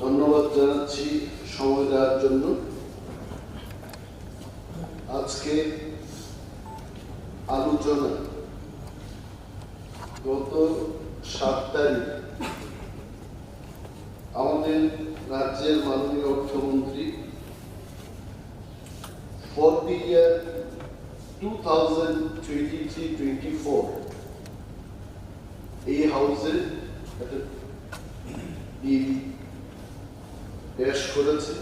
ধন্যবাদ জানাচ্ছি সময় দেওয়ার জন্য। আজকে আলোচনা গত 7 তারিখ আমাদের রাজ্যের মাননীয় অর্থমন্ত্রী for the year 2023-24 এই হাউসে একটা বিল পেশ করেছেন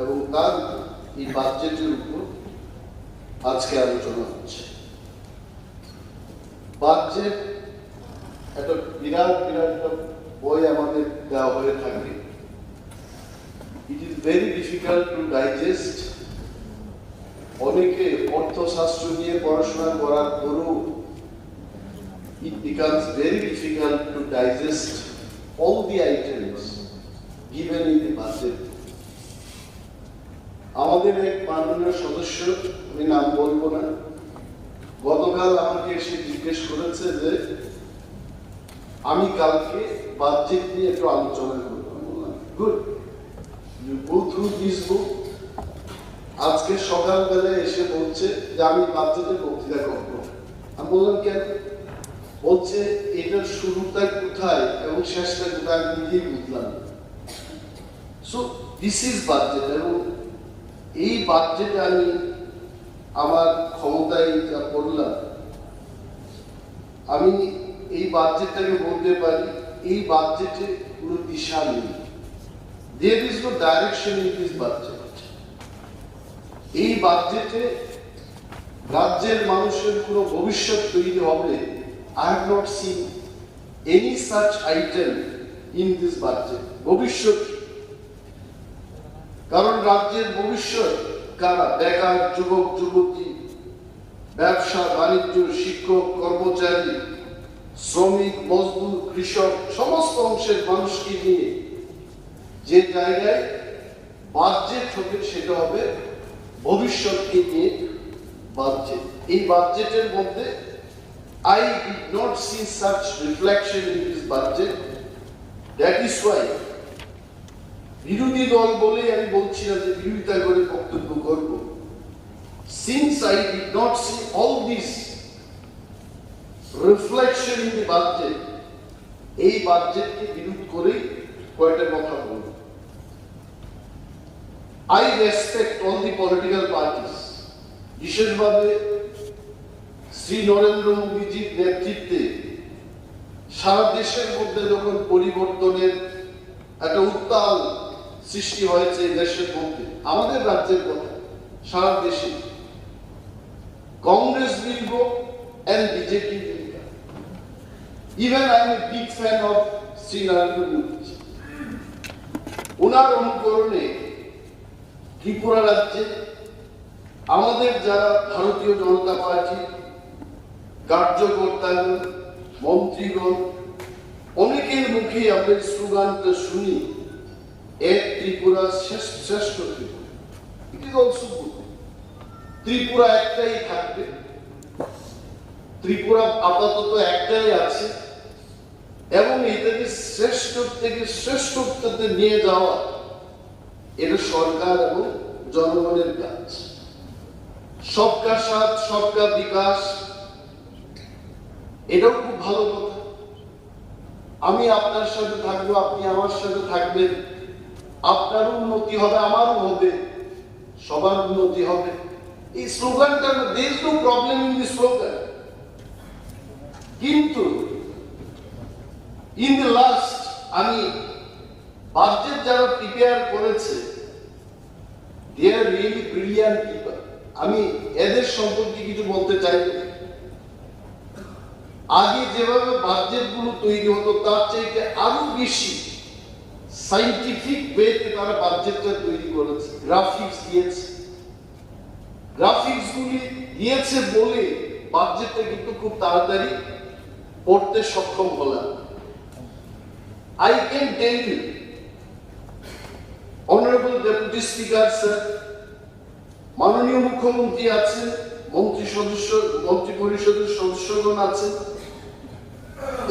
এবং তার এই বাজেটের উপর আজকে আলোচনা হচ্ছে। বাজেট একটা বিরাট একটা বই আমাদের দেওয়া হয়ে থাকে। It is very difficult to digest. অনেকে অর্থশাস্ত্র নিয়ে পড়াশোনা করার পরেও it becomes very difficult to digest all the items given in the budget. আমাদের এক মাননীয় সদস্য, আমি নাম বলবো না, গতকাল আমাকে এসে জিজ্ঞেস করেছে যে আমি কালকে বাজেট নিয়ে একটু আলোচনা করব। বললাম good, you go through this book. আজকে সকালবেলা এসে বলছে যে আমি বাজেটের বক্তৃতা করবো। আমি বললাম কেন? বলছে এটার শুরুটা কোথায় এবং শেষটা কোথায় নিজেই বুঝলাম। সো দিস ইজ বাজেট, এবং এই বাজেটে আমি আমার ক্ষমতায় যা করলাম, আমি এই বাজেটটাকে বলতে পারি এই বাজেটে কোনো দিশা নেই। There is no direction in this budget. এই বাজেটে রাজ্যের মানুষের কোনো ভবিষ্যৎ তৈরি হবে, I have not seen any such item in this budget. ভবিষ্যৎ, কারণ রাজ্যের ভবিষ্যৎ কারা? বেকার, যুবক যুবতী, ব্যবসা বাণিজ্য, শিক্ষক কর্মচারী, শ্রমিক মজদুর, কৃষক, সমস্ত অংশের মানুষকে নিয়ে যে জায়গায় বাজেট হবে সেটা হবে ভবিষ্যৎকে নিয়ে বাজেট। এই বাজেটের মধ্যে I did not see such reflection in this budget. That is why বিরোধী দল বলে আমি বলছি না যে বিরোধিতা করে বক্তব্য করব। Since I did not see all this reflection in the budget, এই বাজেটকে বিরোধ করে কয়েকটা কথা বলব। I respect all the political parties, বিশেষভাবে শ্রী নরেন্দ্র মোদীজির নেতৃত্বে সারা দেশের মধ্যে যখন পরিবর্তনের একটা উত্তাল সৃষ্টি হয়েছে এই দেশের মধ্যে, আমাদের রাজ্যের কথা সারা দেশে, Congress will go and BJP will go. Even I am a big fan of Shri Narendra মোদীজি। ওনার অনুকরণে ত্রিপুরা রাজ্যে আমাদের যারা ভারতীয় জনতা পার্টি কার্যকর্তাগণ, মন্ত্রীগণ, অনেকের মুখে আমরা স্লোগানটা শুনি, এক ত্রিপুরা শ্রেষ্ঠ Tripura. It is also good. Tripura একটাই থাকবে, ত্রিপুরা আপাতত একটাই আছে, এবং এটাকে শ্রেষ্ঠ থেকে শ্রেষ্ঠত্বতে নিয়ে যাওয়া এটা সরকার এবং জনগণের কাজ। সবকা সাথ সবকা বিকাশ, এটাও খুব ভালো কথা। আমি আপনার সাথে থাকবো, আপনি আমার সাথে থাকবেন, আপনার উন্নতি হবে, আমারও হবে, সবার উন্নতি হবে। এই স্লোগানটা, there is no problem in the slogan, কিন্তু in the last আমি বাজেট যারা প্রিপেয়ার করেছে, they are really brilliant people. আমি এদের সম্পর্কে কিছু বলতে চাই। আগে যেভাবে বাজেট গুলো তৈরি হতো তার চাইতে আরো বেশি সাইন্টিফিক ওয়েতে তারা বাজেটটা তৈরি করেছে। গ্রাফিক্স দিয়েছে, গ্রাফিক্স গুলি দিয়েছে বলে বাজেটটা কিন্তু খুব তাড়াতাড়ি পড়তে সক্ষম হলাম। I can tell you, Honorable Deputy Speaker sir, মাননীয় মুখ্যমন্ত্রী আছেন, মন্ত্রী পরিষদের সদস্যগণ আছেন,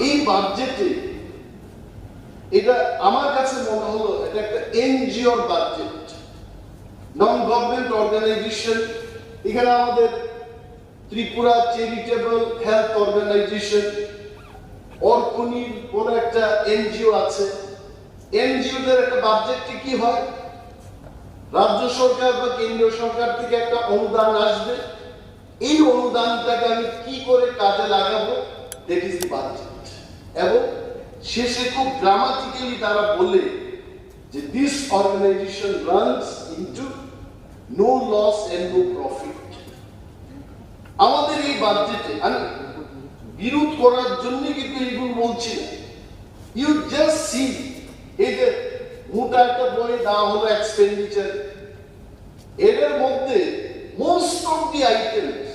এই বাজেটে এটা আমার কাছে মনে হলো এটা একটা এনজিওর বাজেট, নন গভর্নমেন্ট অর্গানাইজেশন। এখানে আমাদের ত্রিপুরা চ্যারিটেবল হেলথ অর্গানাইজেশন, অর্কনির বলে একটা এনজিও আছে। এনজিওদের একটা বাজেটটি কি হয়, রাজ্য সরকার বা কেন্দ্রীয় সরকার থেকে একটা অনুদান আসবে, এই অনুদানটাকে আমি কি করে কাজে লাগাবো, দ্যাট ইজ দি বাজেট। এবং শেষে খুব ড্রামাটিক্যালি তারা বলে যে this organization runs into no loss and no profit. আমাদের এই বাজেটে আমি বিরোধ করার জন্য কিন্তু এগুলো বলছি না, ইউ জাস্ট সি এই যে মোটা একটা বই দেওয়া হলো এক্সপেন্ডিচার, এর মধ্যে মোস্ট অফ দি আইটেমস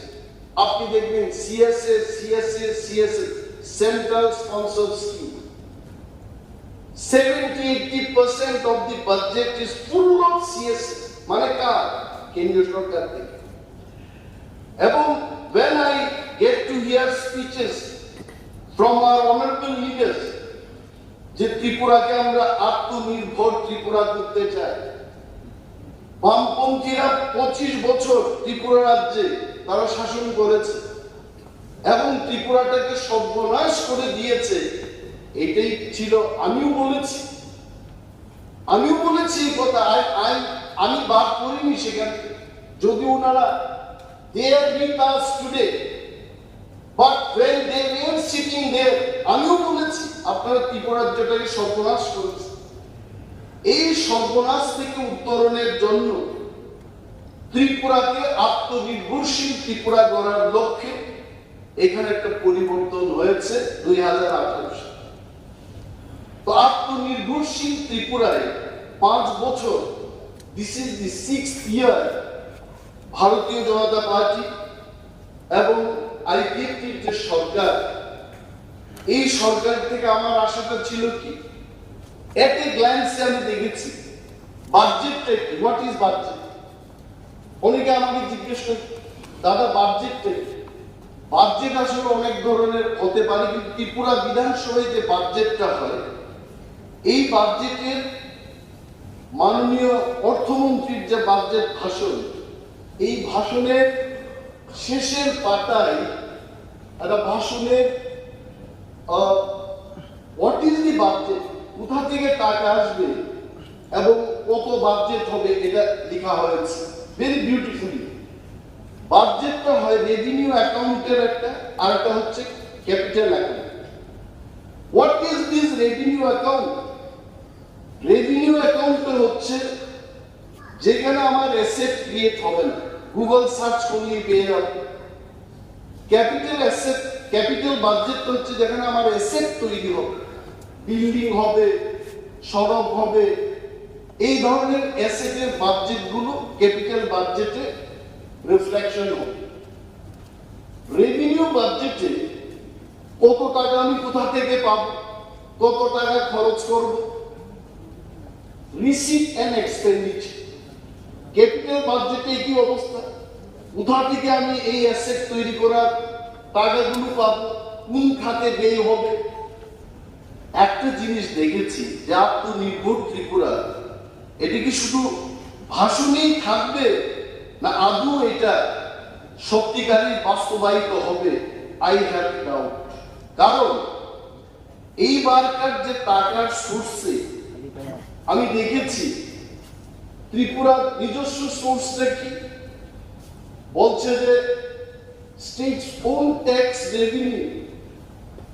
আপনি দেখবেন CSA central sponsor scheme, 70-80% of the budget is full of CSS, মানে কার, কেন্দ্রীয় সরকার থেকে। এবং when I get to hear speeches from our honorable leaders যে ত্রিপুরাকে আমরা আত্মনির্ভর ত্রিপুরা করতে চাই, বামপন্থীরা 25 বছর ত্রিপুরা রাজ্যে তারা শাসন করেছে এবং ত্রিপুরাটাকে সর্বনাশ করে দিয়েছে, এটাই ছিল। আমিও বলেছি এই কথা, আমি বাদ করিনি সেখানে, যদি ওনারা they are with us today, but when they were sitting there, আমিও বলেছি আপনারা ত্রিপুরা রাজ্যটাকে সর্বনাশ করেছে। এই সর্বনাশ থেকে উত্তরণের জন্য ত্রিপুরাকে আত্মনির্ভরশীল ত্রিপুরা গড়ার লক্ষ্যে এখানে একটা পরিবর্তন হয়েছে 2018 সালে। তো আত্মনির্ভরশীল ত্রিপুরায় 5 বছর, দিস ইজ দি 6th ইয়ার, ভারতীয় জনতা পার্টি এবং আইপিএফটির যে সরকার, এই সরকার থেকে আমার আশাটা ছিল কি, এট এ গ্ল্যান্সে আমি দেখেছি বাজেটটা কি, হোয়াট ইজ বাজেট। অনেকে আমাকে জিজ্ঞেস করে দাদা বাজেটটা কি, বাজেট আসলে অনেক ধরনের হতে পারে, কিন্তু ত্রিপুরা বিধানসভায় যে বাজেটটা হয়, এই বাজেটের মাননীয় অর্থমন্ত্রীর যে বাজেট ভাষণ, এই ভাষণের শেষের পাতায় একটা ভাষণের হোয়াট ইজ দি বাজেট, কোথা থেকে টাকা আসবে এবং কত বাজেট হবে, এটা লেখা হয়েছে ভেরি বিউটিফুলি। বাজেটটা হয় রেভিনিউ অ্যাকাউন্টের একটা, আর একটা হচ্ছে capital account. What is this revenue account? Revenue অ্যাকাউন্টটা হচ্ছে যেখানে আমার অ্যাসেট ক্রিয়েট হবে না, গুগল সার্চ করলেই পেয়ে যাবো। ক্যাপিটাল অ্যাসেট, ক্যাপিটাল বাজেট হচ্ছে যেখানে আমার অ্যাসেট তৈরি হবে, বিল্ডিং হবে, সড়ক হবে, এই ধরনের অ্যাসেটের বাজেটগুলো ক্যাপিটাল বাজেটে রিফ্লেকশন হবে। রেভিনিউ বাজেটে কত টাকা আমি কোথা থেকে পাবো, কত টাকা খরচ করব, রিসিট এন্ড এক্সপেন্ডিচার। ক্যাপিটাল বাজেটে কি অবস্থা, কোথা থেকে আমি এই অ্যাসেট তৈরি করার টাকাগুলো পাবো, কোন খাতে ব্যয় হবে। একটা জিনিস দেখেছি যে আত্মনির্ভর ত্রিপুরা, এটা কি শুধু ভাষণেই থাকবে না আদৌ এটা সত্যিকারের বাস্তবায়িত হবে, আই হ্যাভ ডাউট। কারণ এইবারকার যে টাকার সোর্সে আমি দেখেছি ত্রিপুরার নিজস্ব সোর্সটা কি বলছে, যে states own tax revenue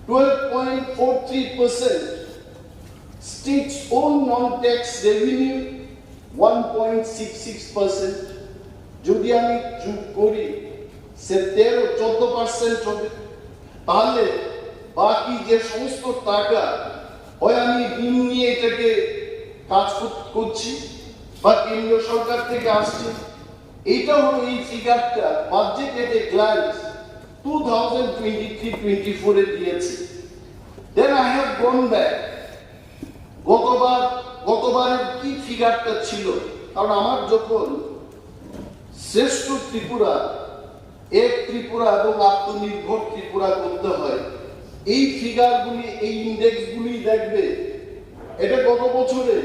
12.43%, states own non-tax revenue 1.66%, যদি আমি যোগ করি সে 13-14% হবে। তাহলে বাকি যে সমস্ত টাকা হয় আমি ঋণ নিয়ে এটাকে কাজ করছি বা কেন্দ্রীয় সরকার থেকে আসছে, এইটা হলো এই ফিগারটা বাজেট এট এ গ্ল্যান্স 2023-24 এ দিয়েছে। Then I have gone back, গতবারের কি ফিগারটা ছিল, কারণ আমার যখন শ্রেষ্ঠ ত্রিপুরা, এক ত্রিপুরা এবং আত্মনির্ভর ত্রিপুরা করতে হয়, এই ফিগারগুলি, এই ইন্ডেক্সগুলি দেখবে এটা গত বছরে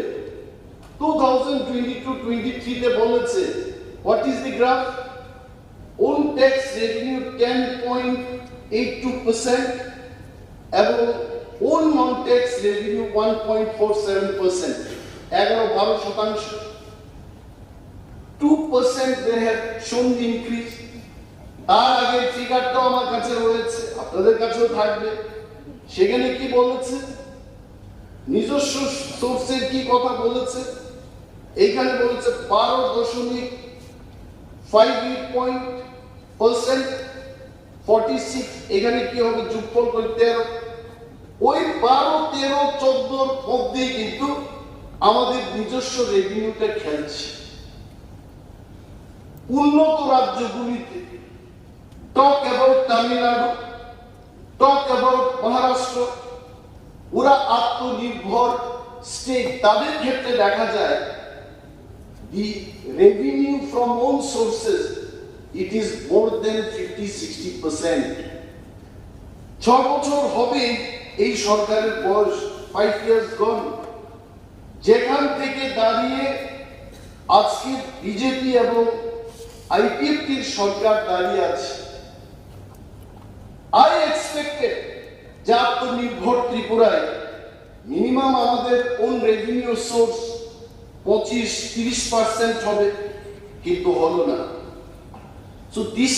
2022-23 তে বলেছে what is the graph own tax revenue 10.82% এবং own non tax revenue 1.47%, 11-12%। 2% they have shown the increase। তার আগে ফিগারটা আমার কাছে রয়েছে, আপনাদের কাছেও থাকবে। সেখানে কি বলেছে, নিজস্ব সোর্সের কি কথা বলেছে, এইখানে বলেছে 12.58%, 46, এখানে কি হবে যোগফল করে 13। ওই 12, 13, 14 মধ্যে কিন্তু আমাদের নিজস্ব রেভিনিউটা খেলছে। উন্নত রাজ্যগুলিতে, talk about Tamil Nadu, talk about Maharashtra, ওরা আত্মনির্ভর স্টেট, তাদের ক্ষেত্রে দেখা যায় the revenue from own sources it is more than 50-60%। 6 বছর হবে এই সরকারের বয়স, 5 years gone, যেখান থেকে দাঁড়িয়ে আজকে বিজেপি এবং আইপিএফটির সরকার দাঁড়িয়ে আছে। I expected যে আত্মনির্ভর ত্রিপুরায় মিনিমাম আমাদের ওন রেভিনিউ সোর্স 25-30% হবে, কিন্তু হলো না। So this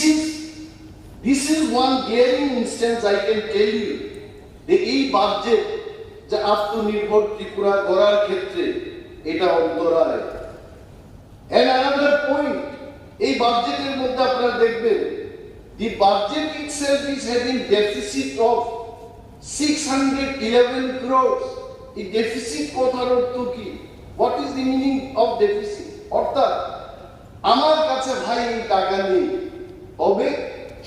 is one glaring instance I can tell you যে এই বাজেট যে আত্মনির্ভর ত্রিপুরা গড়ার ক্ষেত্রে এটা অন্তরায়। And another point, এই বাজেটের মধ্যে আপনারা দেখবেন the budget itself is having deficit of 611 crores। এই ডেফিসিট কথার অর্থ কি? What is the meaning of deficit? অর্থাৎ আমার কাছে ভাই এই টাকা নেই, তবে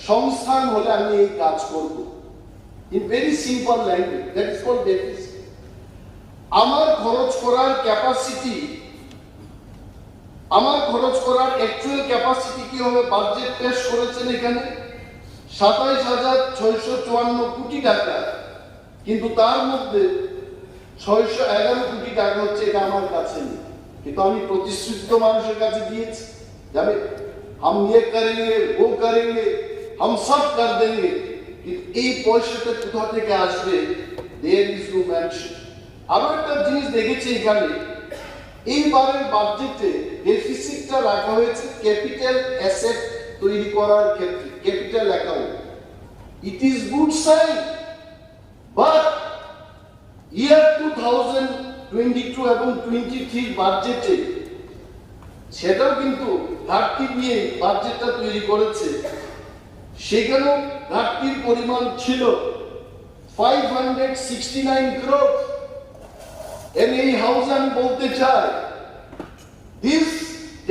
সংস্থান হলে আমি এই কাজ করব। In very simple language, that is called deficit। আমার খরচ করার ক্যাপাসিটি, আমার খরচ করার অ্যাকচুয়াল ক্যাপাসিটি কি হবে? বাজেট পেশ করেছেন এখানে 27,654 কোটি টাকা, কিন্তু তার মধ্যে 611 কোটি টাকা হচ্ছে এটা আমার কাছে নেই, কিন্তু আমি প্রতিশ্রুত মানুষের কাছে দিয়েছি যাবে हम ये करेंगे वो करेंगे हम सब कर देंगे, কিন্তু এই পয়সাটা কোথা থেকে আসবে? there is no mention। আরো একটা জিনিস দেখেছি এখানে, এইবারের বাজেটে ডেফিসিটটা রাখা হয়েছে ক্যাপিটাল অ্যাসেট তৈরি করার ক্ষেত্রে, capital account. It is good sign, but year 2022 এবং 23 বাজেটে সেটাও কিন্তু ঘাটতি দিয়ে বাজেটটা তৈরি করেছে। সেখানেও ঘাটতির পরিমাণ ছিল 569 crores। এই হাউসে আমি বলতে চাই this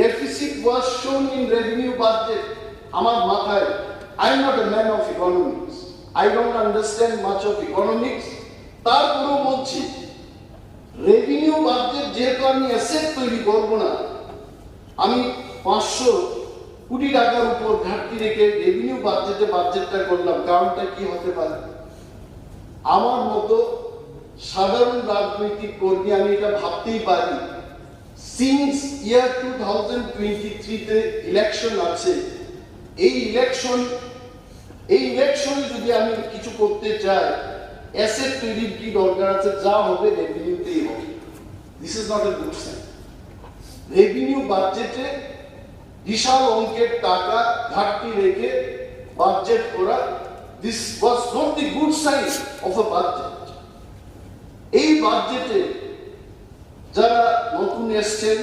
deficit was shown in revenue budget। আমার মাথায়, I am not a man of economics, I don't understand much of economics, তারপরেও বলছি রেভিনিউ বাজেট যেহেতু আমি অ্যাসেট তৈরি করব না, আমি 500 কোটি টাকার উপর ঘাটতি রেখে রেভিনিউ বাজেটটা করলাম। কারণটা কি হতে পারে? আমার মতো সাধারণ রাজনৈতিক কর্মী আমি এটা ভাবতেই পারি, সিন্স ইয়ার 2023 তে ইলেকশন আছে, এই ইলেকশনে যদি আমি কিছু করতে চাই, অ্যাসেট তৈরির কি দরকার আছে? যা হবে রেভিনিউতেই হবে। This is not a good sign. Revenue বাজেটে বিশাল অঙ্কের টাকা ঘাটতি রেখে বাজেট করা, this was not the good sign of a budget. এই বাজেটে যারা নতুন এসছেন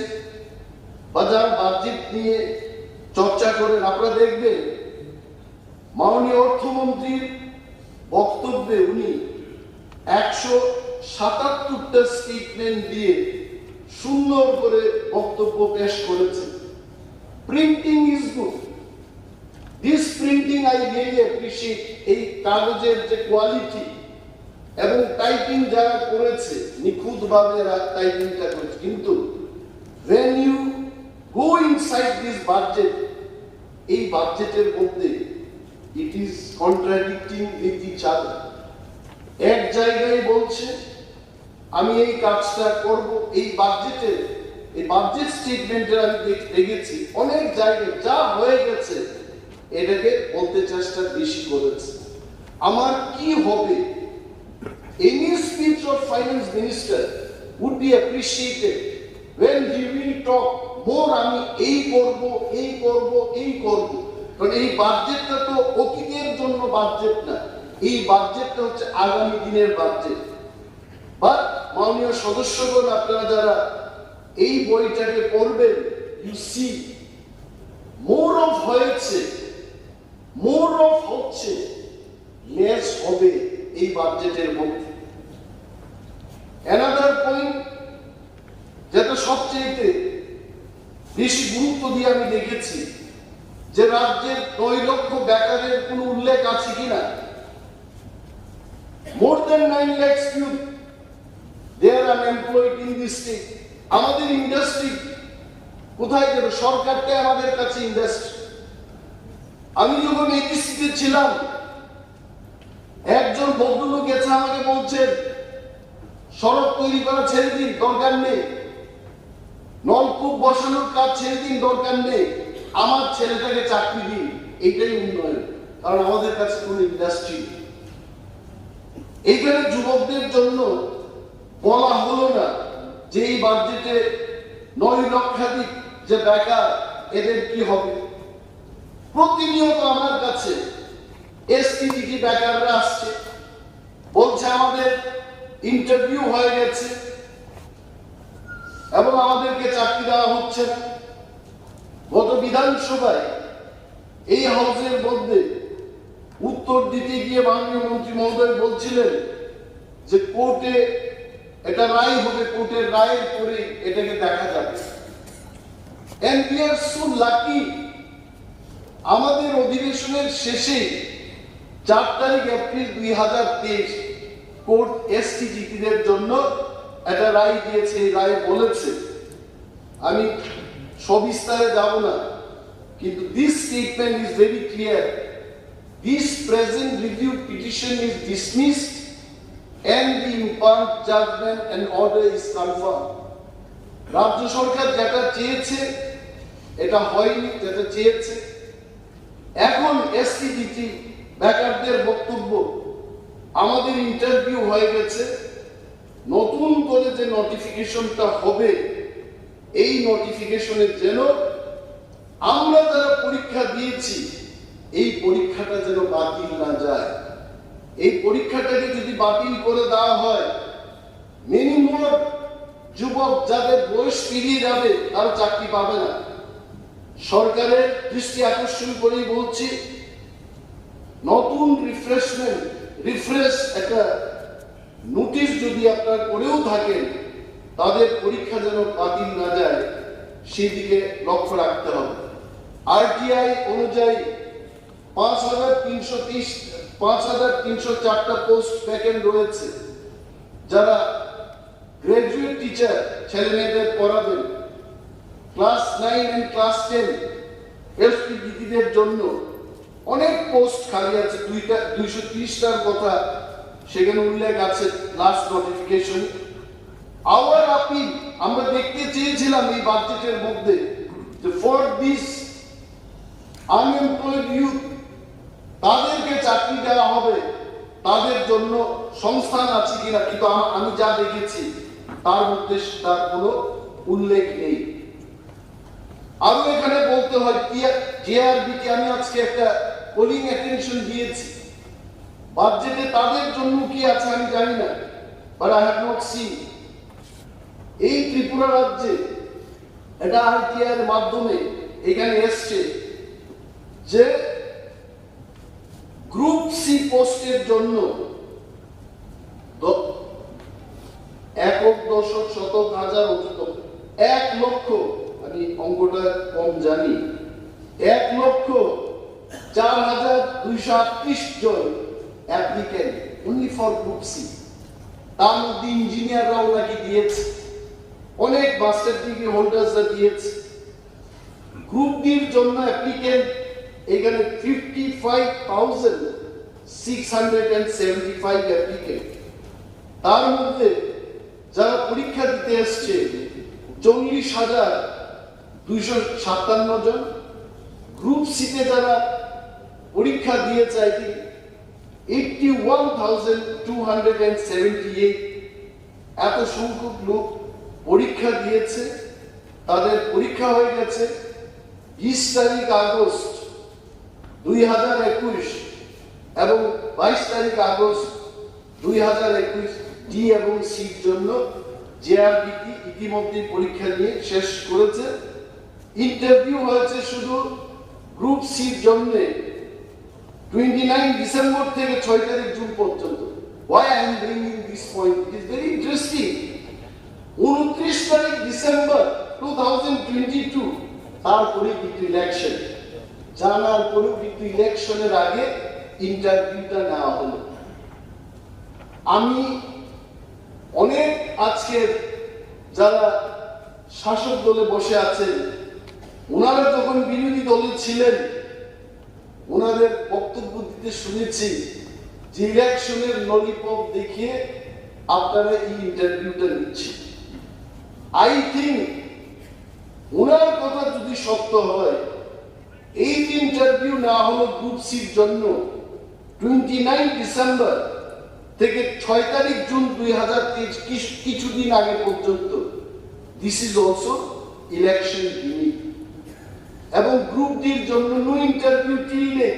বা যারা বাজেট নিয়ে চর্চা করেন, আপনারা দেখবেন মাননীয় অর্থমন্ত্রীর বক্তব্যে উনি 177টা স্টেটমেন্ট দিয়ে সুন্দর করে বক্তব্য পেশ করেছেন। Printing is good, this printing I really appreciate. এই কাগজের যে কোয়ালিটি এবং টাইপিং যারা করেছে নিখুঁতভাবে টাইপিংটা করেছে, কিন্তু when you go inside this budget, এই বাজেটের মধ্যে it is contradicting with each other। এক জায়গায় বলছে আমি এই কাজটা করব। এই বাজেটে, এই বাজেট স্টেটমেন্টে আমি দেখেছি অনেক জায়গায় যা হয়ে গেছে এটাকে বলতে চেষ্টা বেশি করেছে। আমার কি হবে, any speech of finance minister would be appreciated when he will talk more আমি এই করব এই করব এই করব। কারণ এই বাজেটটা তো অতীতের জন্য বাজেট না, এই বাজেটটা হচ্ছে আগামী দিনের বাজেট। বাট মাননীয় সদস্যগণ, আপনারা যারা এই বইটাকে পড়বেন, ইউ সি মোর অফ হয়েছে, মোর অফ হচ্ছে, লেস হবে এই বাজেটের মধ্যে। অ্যানাদার পয়েন্ট যেটা সবচেয়ে বেশি গুরুত্ব দিয়ে আমি দেখেছি, যে রাজ্যের 9 লক্ষ বেকারের কোনো উল্লেখ আছে কিনা। মোর দেন 9 lakhs youth they are unemployed in this state. আমাদের ইন্ডাস্ট্রি কোথায় গেল? সরকারটাই আমাদের কাছে ইন্ডাস্ট্রি। আমি যখন এটিসিতে ছিলাম, একজন ভদ্রলোক গেছে আমাকে বলছেন, সড়ক তৈরি করা ছেড়ে দিন, দরকার নেই, নলকূপ বসানোর কাজ ছেড়ে দিন, দরকার নেই, আমার ছেলেটাকে চাকরি দিন, এইটাই উন্নয়ন। কারণ আমাদের কাছে কোনো ইন্ডাস্ট্রি। এইখানে যুবকদের জন্য বলা হলো না যে এই বাজেটে 9 লক্ষাধিক যে বেকার, এদের কি হবে। প্রতিনিয়ত আমার কাছে এসটিজিটি বেকাররা আসছে, বলছে আমাদের ইন্টারভিউ হয়ে গেছে এবং আমাদেরকে চাকরি দেওয়া হচ্ছে না। গত বিধানসভায় এই হাউসের মধ্যে উত্তর দিতে গিয়ে মাননীয় মন্ত্রী মহোদয় বলছিলেন যে কোর্টে এটা রায় হবে, কোর্টের রায়ের পরে এটাকে দেখা যাবে। And we are so lucky, আমাদের অধিবেশনের শেষে 4 তারিখ এপ্রিল 2023 কোর্ট এসটিজিটিদের জন্য একটা রায় দিয়েছে। এই রায় বলেছে, আমি সবিস্তারে যাব না, কিন্তু this statement is very clear, this present review petition is dismissed and the impugned judgment and order is confirmed. রাজ্য সরকার যেটা চেয়েছে এটা হয়নি, যেটা চেয়েছে। এখন এসটিজিটি বেকারদের বক্তব্য, আমাদের ইন্টারভিউ হয়ে গেছে, নতুন করে যে নোটিফিকেশনটা হবে, এই নোটিফিকেশনের যেন আমরা যারা পরীক্ষা দিয়েছি এই পরীক্ষাটা যেন বাতিল না যায়। এই পরীক্ষাটাকে যদি বাতিল করে দেওয়া হয়, মেনি মোর যুবক যাদের বয়স পেরিয়ে যাবে তারা চাকরি পাবে না। সরকারের দৃষ্টি আকর্ষণ করেই বলছি, নতুন রিফ্রেশ একটা নোটিশ যদি আপনারা করেও থাকেন, তাদের পরীক্ষা যেন বাতিল না যায় সেই দিকে লক্ষ্য রাখতে হবে। আরটিআই অনুযায়ী 5304টা পোস্ট ভ্যাকেন্ট রয়েছে। যারা গ্রাজুয়েট টিচার ছেলে মেয়েদের পড়াবেন, ক্লাস 9 এবং ক্লাস 10 এসপিডিটিদের জন্য অনেক পোস্ট খালি আছে। 230টার কথা সেখানে উল্লেখ আছে লাস্ট নোটিফিকেশন। আওয়ার আপিল, আমরা দেখতে চেয়েছিলাম এই বাজেটের মধ্যে যে ফর দিস আনএমপ্লয়েড ইউথ, তাদেরকে চাকরি দেওয়া হবে, তাদের জন্য সংস্থান আছে কিনা, কিন্তু আমি যা দেখেছি তার মধ্যে তার কোনো উল্লেখ নেই। আরো এখানে বলতে হয় জেআরবিকে আমি আজকে একটা পোলিং অ্যাটেনশন দিয়েছি, বাজেটে তাদের জন্য কি আছে আমি জানি না, but I have not seen. এই ত্রিপুরা রাজ্যে এটা আরটিআই এর মাধ্যমে এখানে এসছে যে গ্রুপ সি পোস্টের জন্য একক দশক শতক হাজার 1 লক্ষ, আমি অঙ্কটা কম জানি, 1,04,238 জন applicant only for group C. তার মধ্যে ইঞ্জিনিয়াররাও নাকি দিয়েছে, অনেক মাস্টার ডিগ্রি হোল্ডার্সরা দিয়েছে। গ্রুপ ডির জন্য অ্যাপ্লিকেন্ট এখানে 55,675 অ্যাপ্লিকেন্ট। তার মধ্যে যারা পরীক্ষা দিতে এসছে 40,257 জন, গ্রুপ সিতে যারা পরীক্ষা দিয়েছে 81,278, এত সংখ্যক লোক পরীক্ষা দিয়েছে। তাদের পরীক্ষা হয়ে গেছে 20 তারিখ আগস্ট 2021 এবং 22 তারিখ আগস্ট 2021 ডি এবং সির জন্য জেআরবিটি ইতিমধ্যে পরীক্ষা নিয়ে শেষ করেছে। ইন্টারভিউ হয়েছে শুধু গ্রুপ সির জন্য 29 ডিসেম্বর থেকে 6 তারিখ জুন পর্যন্ত। Why I am bringing this point? It is very interesting. 29 তারিখ ডিসেম্বর 2022 তারপরে কিন্তু ইলেকশন, জানার পরেও কিন্তু ইলেকশনের আগে ইন্টারভিউটা নেওয়া হলো। আমি অনেক আজকের যারা শাসক দলে বসে আছেন, ওনারা যখন বিরোধী দলে ছিলেন ওনাদের বক্তব্য দিতে শুনেছি যে ইলেকশনের ললিপপ দেখিয়ে আপনারা এই ইন্টারভিউটা নিচ্ছেন। আই থিঙ্ক ওনার কথা যদি সত্য হয়, এই যে ইন্টারভিউ না হলো গ্রুপ সির জন্য 29 ডিসেম্বর থেকে 6 তারিখ জুন 2023 কিছুদিন আগে পর্যন্ত, this is also election gimmick. এবং গ্রুপ ডির জন্য নো ইন্টারভিউ টিলে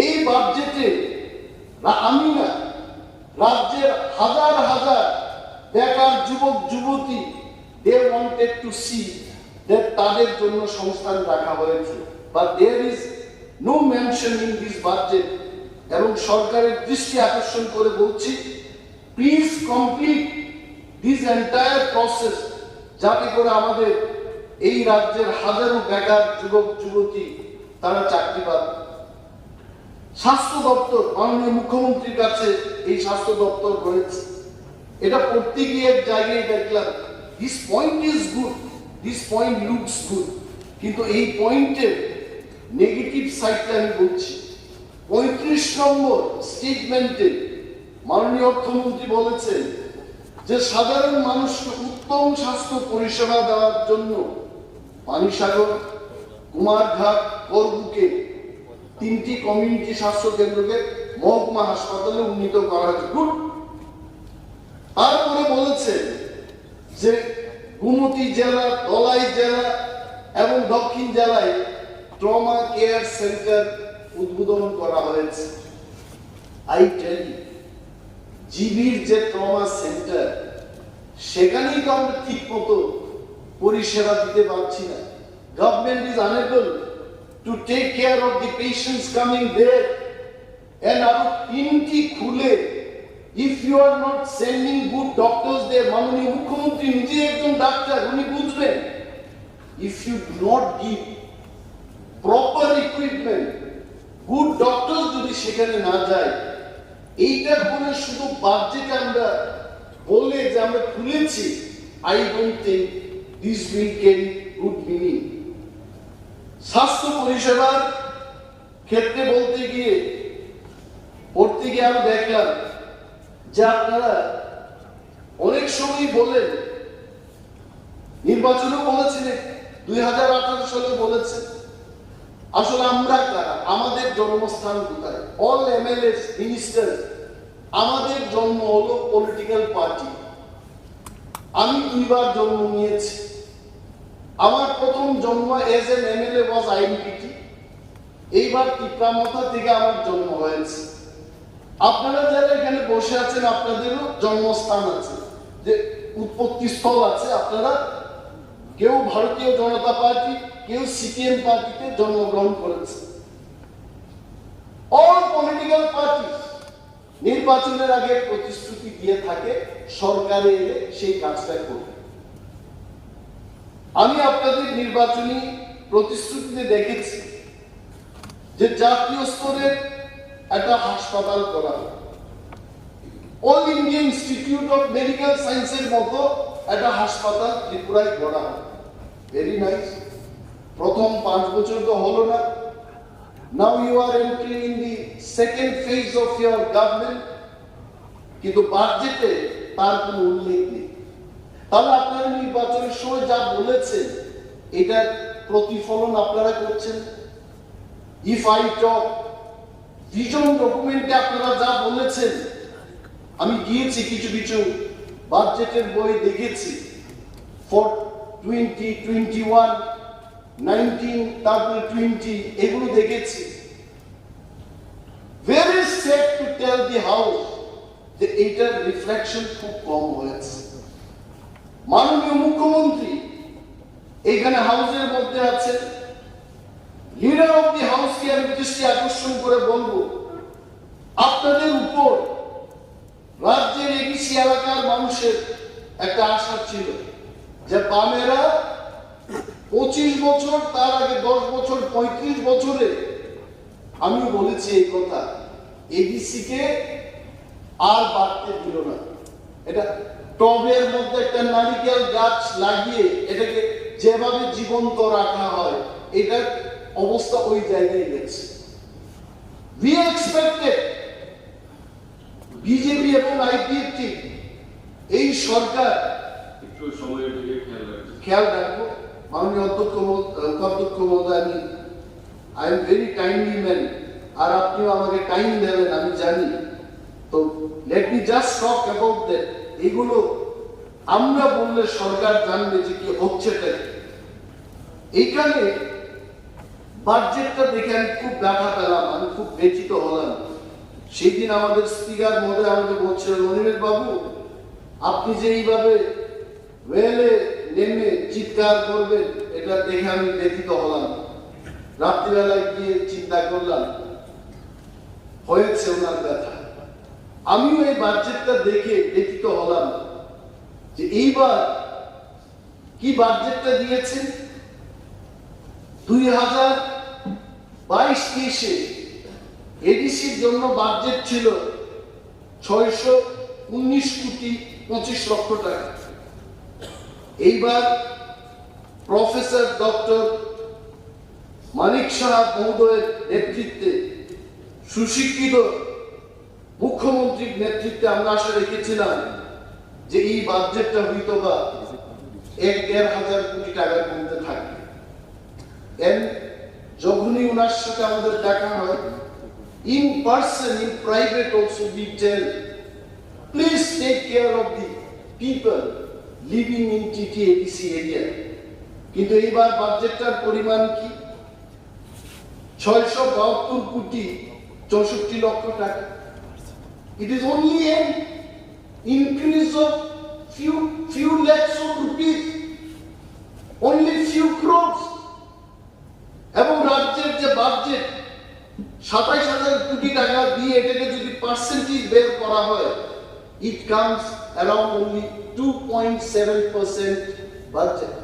এই বাজেটে আমি না, রাজ্যের হাজার হাজার বেকার যুবক যুবতী they wanted to see that তাদের জন্য সংস্থান রাখা হয়েছে, but there is no mention in this budget। এবং সরকারের দৃষ্টি আকর্ষণ করে বলছি, please complete this entire process, যাতে করে আমাদের এই রাজ্যের হাজারো বেকার যুবক যুবতী তারা চাকরি পাবে। স্বাস্থ্য দপ্তর, মাননীয় মুখ্যমন্ত্রীর কাছে এই স্বাস্থ্য দপ্তর রয়েছে, এটা পড়তে গিয়ে এক জায়গায় দেখলাম this point is good, this point looks good, কিন্তু এই পয়েন্টের নেগেটিভ সাইডটা আমি বলছি। 35 নম্বর স্টেটমেন্টে মাননীয় অর্থমন্ত্রী বলেছেন যে সাধারণ মানুষকে উত্তম স্বাস্থ্য পরিষেবা দেওয়ার জন্য পানিসাগর, কুমারঘাট, করবুকে 3টি কমিউনিটি স্বাস্থ্য কেন্দ্রকে মহকুমা হাসপাতালে উন্নীত করা হয়েছে। গুড। তারপরে বলেছে যে গুমতি জেলা, ধলাই জেলা এবং দক্ষিণ জেলায় ট্রমা কেয়ার সেন্টার উদ্বোধন করা হয়েছে। আই টেল ইউ, জিবির যে ট্রমা সেন্টার, সেখানেই তো আমরা ঠিক মতো পরিষেবা দিতে পারছি না। Government is unable to take care of the patients coming there. And আরো 3টি খুলে, if you are not sending good doctors there, মাননীয় মুখ্যমন্ত্রী নিজে একজন ডাক্তার, উনি বুঝবেন। If you do not give proper equipment, good doctors যদি সেখানে না যায়, এইটার পরে শুধু বাজেট আমরা বলে যে আমরা খুলেছি, I don't think this will carry good meaning. স্বাস্থ্য পরিষেবার ক্ষেত্রে বলতে গিয়ে পড়তে গিয়ে আমি দেখলাম যে আপনারা অনেক সময় বলেন, নির্বাচনেও বলেছিলেন, 2018 সালে বলেছেন, আসলে আমরা কারা, আমাদের জন্মস্থান কোথায়? অল এমএলএস, মিনিস্টার, আমাদের জন্ম হলো পলিটিক্যাল পার্টি। আমি 2বার জন্ম নিয়েছি। আমার প্রথম জন্ম এজ এন এমএলএ ওয়াজ আইএনপিটি। এইবার টিপ্রামথা থেকে আমার জন্ম হয়েছে। আপনারা যারা এখানে বসে আছেন, আপনাদেরও জন্মস্থান আছে, যে উৎপত্তি স্থল আছে। আপনারা কেউ ভারতীয় জনতা পার্টি, কেউ সিপিএম পার্টিতে জন্মগ্রহণ করেছে। অল পলিটিক্যাল পার্টি নির্বাচনের আগে প্রতিশ্রুতি দিয়ে থাকে, সরকারে এলে সেই কাজটা করবে। আমি আপনাদের নির্বাচনী প্রতিশ্রুতিতে দেখেছি যে জাতীয় স্তরের একটা হাসপাতাল করা হবে, all India institute of medical সায়েন্সের মতো একটা হাসপাতাল ত্রিপুরায় গড়া হবে। Very nice. প্রথম 5 বছর তো হলো না। Now you are entering in the second phase of your government. কিন্তু বাজেটে তার কোনো উল্লেখ নেই। তাহলে আপনারা নির্বাচনের সময় যা বলেছেন এটার প্রতিফলন আপনারা করছেন। ইফ আই টক ভিশন ডকুমেন্টে আপনারা যা বলেছেন, আমি গিয়েছি কিছু কিছু বাজেটের বই দেখেছি, ফর 2021, 19, তারপরে 20, এগুলো দেখেছি। Very safe to tell the house যে এইটার রিফ্লেকশন খুব কম হয়েছে। মাননীয় মুখ্যমন্ত্রী এখানে হাউসের মধ্যে আছেন, লিডার অফ দি হাউসকে আমি দৃষ্টি আকর্ষণ করে বলবো, আপনাদের উপর রাজ্যের এডিসি এলাকার মানুষের একটা আশা ছিল যে বামেরা 25 বছর, তার আগে 10 বছর, 35 বছরে আমি বলেছি এই কথা, এডিসি কে আর বাড়তে দিল না। এটা টবের মধ্যে একটা নারিকেল গাছ লাগিয়ে এটাকে যেভাবে জীবন্ত রাখা হয়, এটার অবস্থা ওই জায়গায় গেছে। We expected বিজেপি এবং আইপিএফটি এই সরকার একটু সময়ের দিকে খেয়াল রাখবো। মাননীয় অধ্যক্ষ মহোদয়, I am very timely man, আর আপনিও আমাকে টাইম দেবেন আমি জানি। তো let me just talk about that. এগুলো আমরা বললে সরকার জানবে যে কি হচ্ছে। এইখানে বাজেটটা দেখে আমি খুব ব্যথা পেলাম, আমি খুব ব্যথিত হলাম। সেই দিন আমাদের স্পিকার মহোদয় আমাকে বলছিলেন, অনিমেষ বাবু আপনি যে এইভাবে ওয়েলে নেমে চিৎকার করবেন, এটা দেখে আমি ব্যথিত হলাম। রাত্রিবেলায় গিয়ে চিন্তা করলাম, হয়েছে ওনার ব্যথা। আমিও এই বাজেটটা দেখে ব্যথিত হলাম যে এইবার কি বাজেটটা দিয়েছেন। 2022-23-এ এডিসির জন্য বাজেট ছিল 619,25,00,000 টাকা। এইবার প্রফেসর ডক্টর মানিক সাহা মহোদয়ের নেতৃত্বে, সুশিক্ষিত মুখ্যমন্ত্রীর নেতৃত্বে আমরা আশা রেখেছিলাম যে এই বাজেটটা হয়তো বা 1,500 কোটি টাকার মধ্যে থাকবে। যখনই ওনার সাথে আমাদের দেখা হয়, in person, in private also, we tell, please take care of the people living in TTADC area. কিন্তু এইবার বাজেটটার পরিমাণ কি? 672,64,00,000 টাকা। It is only an increase of few lakhs of rupees, only few crores. এবং রাজ্যের যে বাজেট 27,000 কোটি টাকা দিয়ে এটাকে যদি পার্সেন্টেজ বের করা হয়, it comes around only 2.7% budget.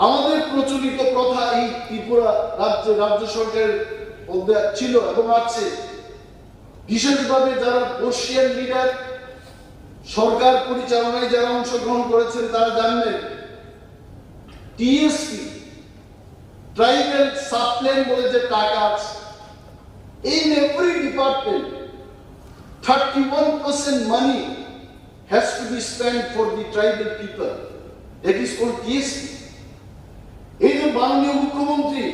আমাদের প্রচলিত প্রথা এই ত্রিপুরা রাজ্য সরকারের মধ্যে ছিল এবং আছে, বিশেষভাবে যারা বর্ষিয়ান লিডার সরকার পরিচালনায় যারা অংশগ্রহণ করেছেন তারা জানবেন, টিএসপি ট্রাইবাল সাবপ্ল্যান বলে যে টাকা আছে, in every department 31% money has to be spent for the tribal people. That is called TSP. এই যে মাননীয় মুখ্যমন্ত্রী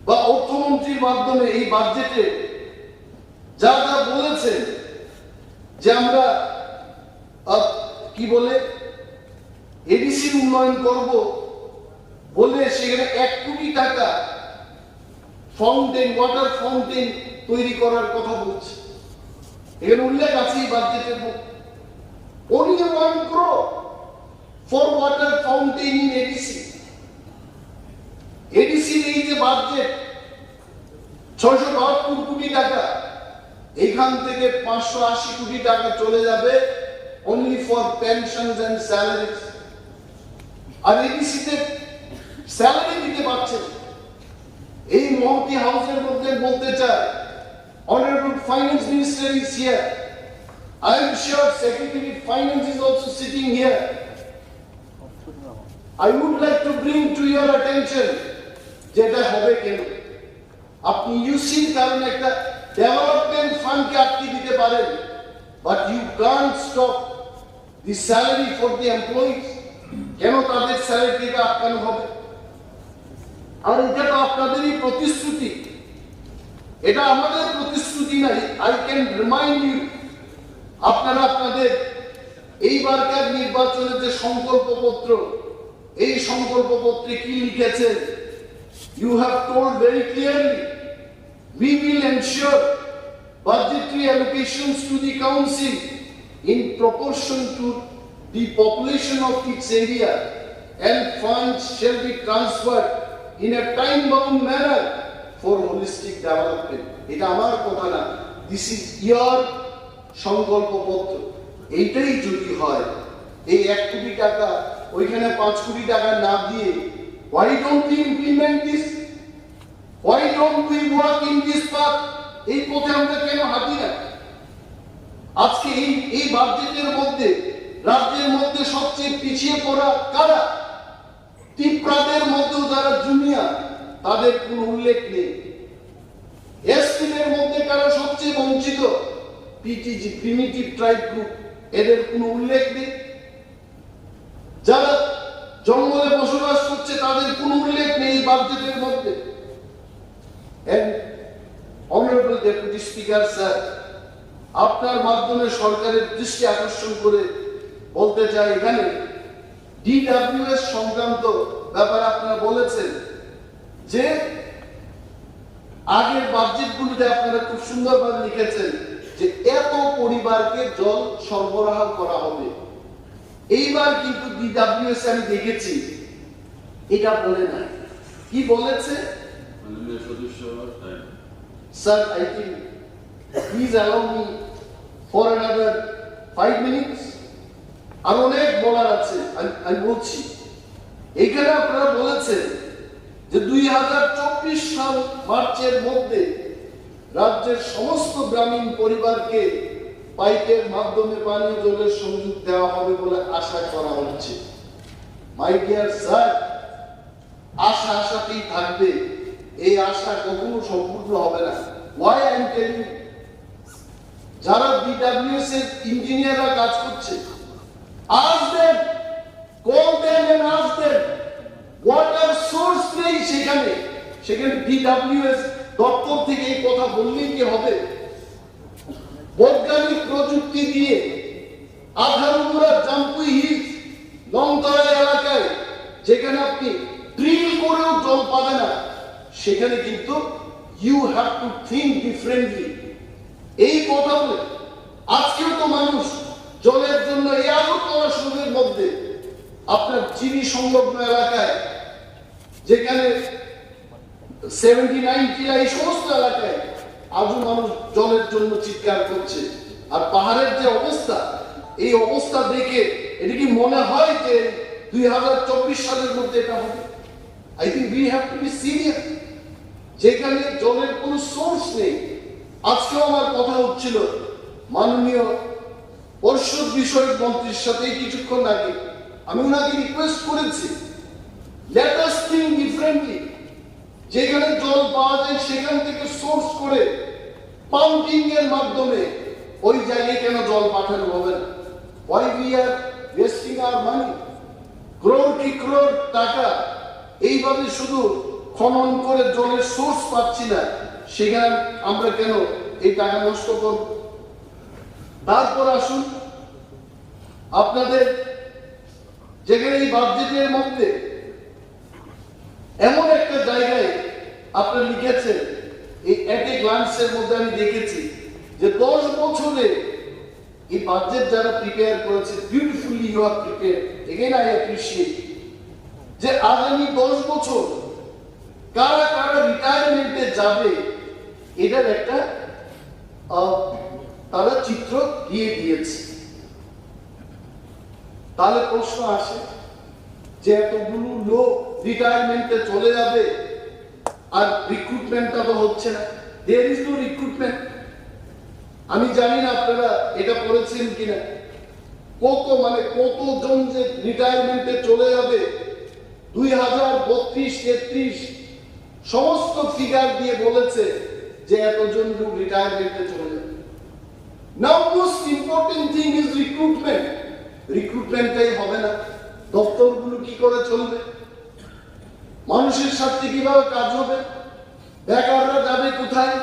বা অর্থমন্ত্রীর মাধ্যমে এই বাজেটে যা যা বলেছেন যে আমরা কি বলে এডিসি উন্নয়ন করব বলে, সেখানে 1 কোটি টাকা ফাউন্টেন, ওয়াটার ফাউন্টেন তৈরি করার কথা বলছে। এখানে উল্লেখ আছে এই বাজেটের মধ্যে, only 1 crore for water fountain in ADC. ADC এই যে বাজেট 672 কোটি টাকা, এখান থেকে 580 কোটি টাকা চলে যাবে only for pensions and salaries। আর ADC তে স্যালারি দিতে পারছে। এই মহতি হাউসের মধ্যে বলতে চাই, Honorable Finance Minister is here. I am sure Secretary of Finance is also sitting here. I would like to bring to your attention যেটা হবে কেন। আপনি ইউসির কারণে একটা ডেভেলপমেন্ট ফান্ডকে আটকে দিতে পারেন, but you can't stop the salary for the employees. কেন তাদের স্যালারিটা আটকানো হবে? আর এটা তো আপনাদেরই প্রতিশ্রুতি, এটা আমাদের প্রতিশ্রুতি নাই। আই ক্যান রিমাইন্ড ইউ, আপনারা আপনাদের এইবারকার নির্বাচনের যে সংকল্পপত্র, এই সংকল্পপত্রে কি লিখেছেন? You have told very clearly, we will ensure budgetary allocations to the council in proportion to the population of its area, and funds shall be transferred in a time-bound manner for holistic development. এটা আমার কথা না, this is your সংকল্পপত্র। এইটাই যদি হয়, এই 1 কোটি টাকা ওইখানে 5 কোটি টাকা না দিয়ে, why don't we implement this? Why don't we work in this path? এই পথে আমরা কেন হাঁটি না? আজকে এই বাজেটের মধ্যে রাজ্যের মধ্যে সবচেয়ে পিছিয়ে পড়া কারা? টিপ্রাদের মধ্যেও যারা জুনিয়র, তাদের কোনো উল্লেখ নেই। এসটিদের মধ্যে কারা সবচেয়ে বঞ্চিত? পিটিজি, প্রিমিটিভ ট্রাইব গ্রুপ, এদের কোনো উল্লেখ নেই। যারা জঙ্গলে বসবাস করছে তাদের কোনো উল্লেখ নেই বাজেটের মধ্যে। And Honorable Deputy Speaker Sir, আপনার মাধ্যমে সরকারের দৃষ্টি আকর্ষণ করে বলতে চাই, এখানে ডিডব্লিউএস সংক্রান্ত ব্যাপারে আপনারা বলেছেন যে আগের বাজেটগুলোতে আপনারা খুব সুন্দরভাবে লিখেছেন যে এত পরিবারকে জল সরবরাহ করা হবে। এইবার কিন্তু ডিডব্লিউএস আমি দেখেছি এটা বলে নাই। কি বলেছে? Sir, I think please allow me for another 5 minutes. আর অনেক বলার আছে, আমি বলছি। এখানে আপনারা বলেছেন যে 2024 সাল মার্চের মধ্যে রাজ্যের সমস্ত গ্রামীণ পরিবারকে পাইপের মাধ্যমে পানীয় জলের সংযোগ দেওয়া হবে বলে আশা করা হচ্ছে। মাই ডিয়ার স্যার, আশা আশাতেই থাকবে, এই আশা কখনো সম্পূর্ণ হবে না। Why I am telling you, যারা বিডব্লিউএস এর ইঞ্জিনিয়াররা কাজ করছে, ask them, call them and ask them, water source নেই সেখানে বিডব্লিউএস দপ্তর থেকে এই কথা বললেই কি হবে? বৈজ্ঞানিক প্রযুক্তি দিয়ে আধারুরা জাম্পুই হিলস লংতরা এলাকায় যেখানে আপনি ড্রিল করেও জল পাবে না, সেখানে কিন্তু you have to think differently. এই কথা বলে আজকেও তো মানুষ জলের জন্য এই আগরতলা শহরের মধ্যে আপনার চিনি সংলগ্ন এলাকায়, যেখানে 79 কিলা, এই সমস্ত এলাকায় আজও মানুষ জলের জন্য চিৎকার করছে। আর পাহাড়ের যে অবস্থা, এই অবস্থা দেখে এটা কি মনে হয় যে 2024 সালের মধ্যে এটা হবে? I think we have to be serious. যেখানে জলের কোনো সোর্স নেই। আজকেও আমার কথা হচ্ছিল মাননীয় পরিষদ বিষয়ক মন্ত্রীর সাথে কিছুক্ষণ আগে, আমি ওনাকে রিকোয়েস্ট করেছি, let us think differently. যেখানে জল পাওয়া যায় সেখান থেকে সোর্স করে পাম্পিং এর মাধ্যমে ওই জায়গায় কেন জল পাঠানো হবে না? Why we are wasting our money? crore কি crore টাকা এইভাবে শুধু খনন করে জলের সোর্স পাচ্ছি না, সেখানে আমরা কেন এই টাকা নষ্ট করব? তারপর আসুন, আপনাদের যেখানে এই বাজেটের মধ্যে এমন একটা জায়গায় আপনারা লিখেছেন, এই এট এ গ্লান্সের মধ্যে আমি দেখেছি যে 10 বছরে এই বাজেট যারা প্রিপেয়ার করেছে, beautifully you are prepare, again I appreciate, যে আগামী 10 বছর কারা কারা রিটায়ারমেন্টে যাবে এটার একটা তারা চিত্র দিয়ে দিয়েছে। তাহলে প্রশ্ন আসে যে এতগুলো লোক রিটায়ারমেন্টে চলে যাবে আর রিক্রুটমেন্টটা তো হচ্ছে না, দেয়ার ইজ নো রিক্রুটমেন্ট। আমি জানি না আপনারা এটা পড়েছেন কিনা, কতজন যে রিটায়ারমেন্টে চলে যাবে, 2032-33 সমস্ত ফিগার দিয়ে বলেছে যে এতজন লোক রিটায়ারমেন্টে চলে যাবে। Now most important thing is recruitment. রিক্রুটমেন্টটাই হবে না, দপ্তরগুলো কি করে চলবে, মানুষের সাথে কিভাবে কাজ হবে, বেকাররা যাবে কোথায়?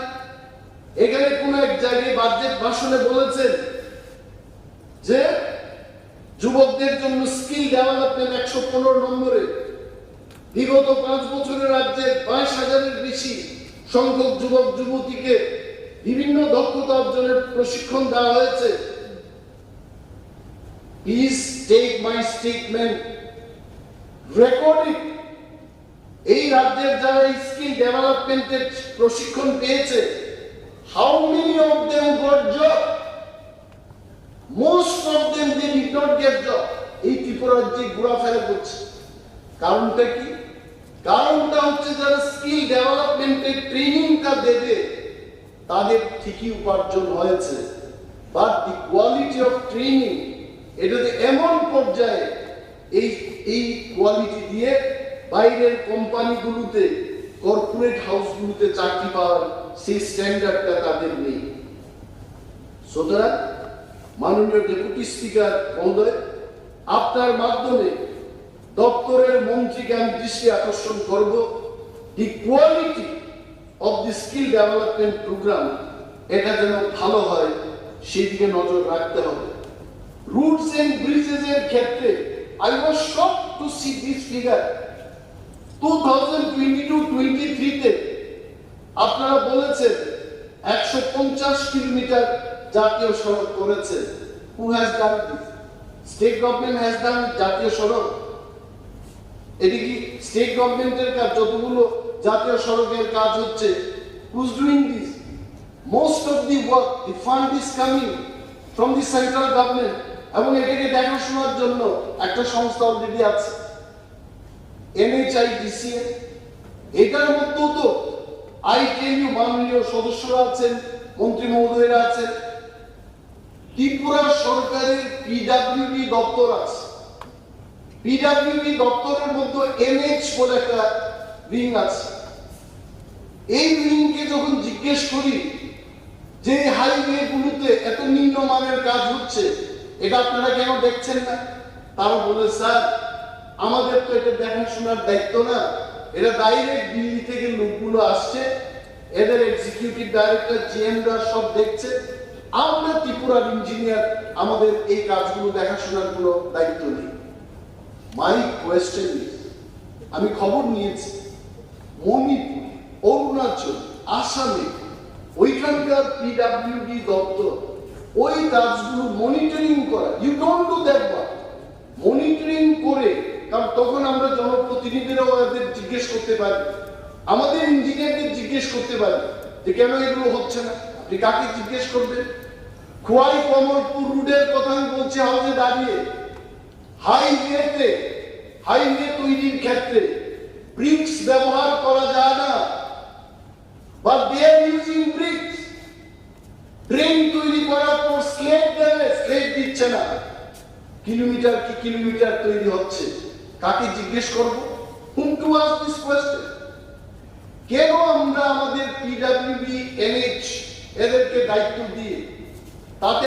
এখানে কোন এক জায়গায় বাজেট ভাষণে বলেছেন যে যুবকদের জন্য স্কিল ডেভেলপমেন্ট 115 নম্বরে বিগত 5 বছরে রাজ্যে 22,000-এর বেশি সংখ্যক যুবক যুবতীকে বিভিন্ন দক্ষতা অর্জনের প্রশিক্ষণ দেওয়া হয়েছে। Please take my statement, record it. এই রাজ্যের যারা স্কিল ডেভেলপমেন্টের প্রশিক্ষণ পেয়েছে, how many of them got job? Most of them they did not get job. এই ত্রিপুরা রাজ্যে ঘোরাফেরা করছে। কারণটা কি? কারণটা হচ্ছে যারা স্কিল ডেভেলপমেন্টের ট্রেনিংটা দেবে তাদের ঠিকই উপার্জন হয়েছে, but the quality of training এটাতে এমন পর্যায়ে এই কোয়ালিটি দিয়ে বাইরের কোম্পানিগুলোতে, কর্পোরেট হাউসগুলোতে চাকরি পাওয়ার সেই স্ট্যান্ডার্ডটা তাদের নেই। সুতরাং মাননীয় ডেপুটি স্পিকার মহোদয়, আপনার মাধ্যমে দপ্তরের মন্ত্রীকে আমি দৃষ্টি আকর্ষণ করব, the quality of the skill development programme এটা যেন ভালো হয় সেদিকে নজর রাখতে হবে। রুটস এন্ড ব্রিজেস এর ক্ষেত্রে I was shocked to see this figure. 2022-23 তে আপনারা বলেছেন 150 কিলোমিটার জাতীয় সড়ক করেছে। Who has done this? State government has done জাতীয় সড়ক। এটি কি স্টেট গভর্নমেন্টের কাজ? যতগুলো জাতীয় সড়কের কাজ হচ্ছে, who's doing this? Most of the work, the fund is coming from the central government, এবং এটাকে দেখাশোনার জন্য একটা সংস্থা অলরেডি আছে, NHIDCA। এটার মধ্যেও তো আই টেল ইউ, মাননীয় সদস্যরা আছেন, মন্ত্রী মহোদয়রা আছেন, ত্রিপুরা সরকারের পিডব্লিউডি দপ্তর আছে। পিডব্লিউডি দপ্তরের মধ্যে NH বলে একটা উইং আছে। এই উইংকে যখন জিজ্ঞেস করি যে হাইওয়ে গুলোতে এত নিম্নমানের কাজ হচ্ছে, এটা আপনারা কেন দেখছেন না? তারা বলে, স্যার আমাদের তো এটা দেখাশোনার দায়িত্ব না, এটা ডাইরেক্ট দিল্লি থেকে লোকগুলো আসছে, এদের এক্সিকিউটিভ ডাইরেক্টর জিএমরা সব দেখছে, আমরা ত্রিপুরার ইঞ্জিনিয়ার, আমাদের এই কাজগুলো দেখাশোনার কোনো দায়িত্ব নেই। মাই কোয়েশ্চেন ইজ, আমি খবর নিয়েছি মণিপুর, অরুণাচল, আসামে ওইখানকার পিডব্লিউডি দপ্তর ওই কাজগুলো মনিটরিং করা। You don't do that work. Monitoring করে, কারণ তখন আমরা জনপ্রতিনিধিরাও এদের জিজ্ঞেস করতে পারি, আমাদের ইঞ্জিনিয়ারদের জিজ্ঞেস করতে পারি যে কেন এগুলো হচ্ছে না। আপনি কাকে জিজ্ঞেস করবেন? খোয়াই কমলপুর রুটের কথা আমি বলছি, হাউসে দাঁড়িয়ে হাইওয়ে তৈরির ক্ষেত্রে ব্রিক্স ব্যবহার করা যায় না, but they are using bricks. Train তৈরি করার পর স্লেট দেবে, স্লেট দিচ্ছে না, কিলোমিটার কি কিলোমিটার তৈরি হচ্ছে। কাকে জিজ্ঞেস করব? whom to ask this question? কেন আমরা আমাদের পিডব্লিউডি, NH এদেরকে দায়িত্ব দিয়ে